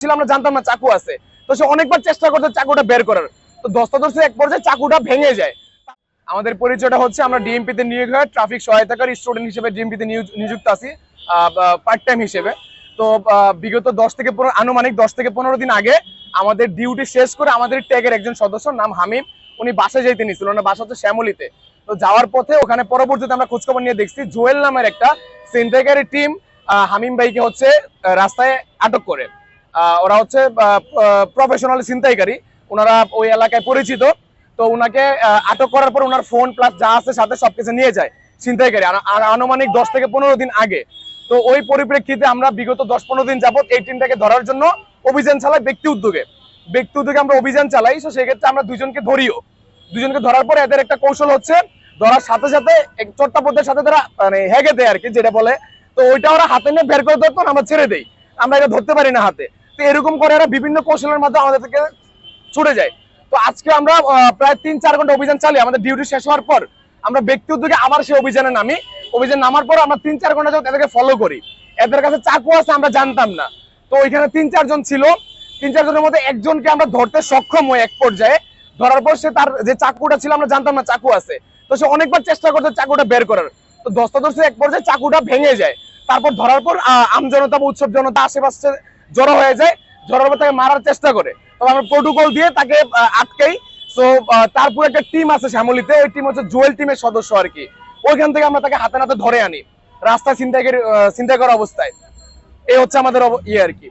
ছিল আমরা জানতাম না চাকু আছে। তো সে অনেকবার চেষ্টা করছে চাকুটা বের করার, তো ধস্তাধস্তি এক পর্যায়ে চাকুটা ভেঙে যায়। আমাদের পরিচয়টা হচ্ছে আমরা ডিএমপি তে নিয়োগ হয়ে ট্রাফিক সহায়তাকারী স্টুডেন্ট হিসেবে ডিএমপি তে নিযুক্ত আছি পার্ট টাইম হিসেবে। তো বিগত 10 থেকে 15 আনুমানিক 10 থেকে 15 দিন আগে আমাদের ডিউটি শেষ করে আমাদের ট্যাগের একজন সদস্য নাম হামিম, উনি বাসায় যেতে নিছিল, ওনার বাসা হচ্ছে শ্যামলীতে। তো যাওয়ার পথে ওখানে পরবর্তীতে আমরা খোঁজখবর নিয়ে দেখছি জুয়েল নামের একটা ছিনতাইকারী টিম হামিম ভাইকে হচ্ছে রাস্তায় আটক করে। ওরা হচ্ছে প্রফেশনাল ছিনতাইকারী, ওনারা ওই এলাকায় পরিচিত। তো ওনাকে আটক করার পর ওনার ফোন প্লাস যা আছে সাথে সবকিছু নিয়ে যায় ছিনতাইকারী আনুমানিক 10 থেকে 15 দিন আগে। তো ওই পরিপ্রেক্ষিতে আমরা বিগত 10-15 দিন যাবত এই টিমটাকে ধরার জন্য অভিযান চালাই ব্যক্তি উদ্যোগে আমরা অভিযান চালাই। তো সেক্ষেত্রে আমরা দুজনকে ধরার পরে এদের একটা কৌশল হচ্ছে ধরার সাথে সাথে চট্টাপদের সাথে তারা মানে হেগে দেয় আর কি, যেটা বলে। তো ওইটা ওরা হাতে নিয়ে বের করে দেয়, আমরা ছেড়ে দেই, আমরা এটা ধরতে পারি না হাতে। তো এরকম করে এরা বিভিন্ন কৌশলের মাধ্যমে আমাদের থেকে ছুটে যায়। তো আজকে আমরা প্রায় 3-4 ঘন্টা অভিযান চালিয়ে আমাদের ডিউটি শেষ হওয়ার পর আমরা ব্যক্তি উদ্যোগে আবার সেই অভিযানে নামি। অভিযান নামার পর আমরা 3-4 ঘন্টা যাবত এদেরকে ফলো করি। এদের কাছে চাকু আছে আমরা জানতাম না। তো ওইখানে 3-4 জন ছিল, 3-4 জনের মধ্যে একজনকে আমরা ধরতে সক্ষম হই এক পর্যায়ে। ধরার পর সে তার যে চাকুটা ছিল আমরা জানতাম না চাকু আছে। তো সে অনেকবার চেষ্টা করছে চাকুটা বের করার, তো ধস্তাধস্তি এক পর্যায়ে চাকুটা ভেঙে যায়। তারপর ধরার পর আমজনতা বা উৎসব জনতা আশেপাশে জড়ো হয়ে যায়, জড়োর পর তাকে মারার চেষ্টা করে। তবে আমরা প্রোটোকল দিয়ে তাকে আটকাই। তো তারপর একটা টিম আছে শ্যামলীতে, ওই টিম হচ্ছে জুয়েল টিমের সদস্য আর কি। ওইখান থেকে আমরা তাকে হাতে নাতে ধরে আনি রাস্তায় ছিনতাই করা অবস্থায়। এই হচ্ছে আমাদের ইয়ে আর কি।